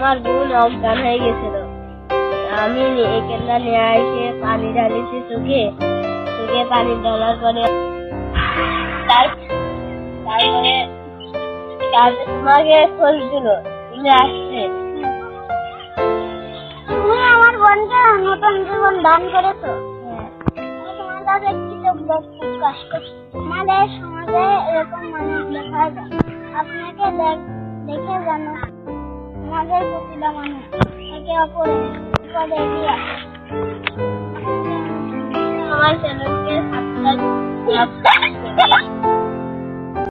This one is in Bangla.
আমার বোন অজ্ঞান হয়ে গেছিল। আমি একেলা নিয়ে এসে পানি ঢালিছি চোখে পানি ঢালার পরে তারপরে তোমাকে খোঁজ দিল, তুমি আসছে। তুমি আমার বোনকে নতুন জীবন দান করেছো। তোমার কাছে কৃতজ্ঞ প্রকাশ করছি। আমাদের সমাজে এরকম মানুষ দেখা যায়। আপনাকে দেখে জানো আমাদের প্রতিটা মানুষ একে অপরের বিপদে এগিয়ে আসে। আমার চ্যানেলকে সাবস্ক্রাইব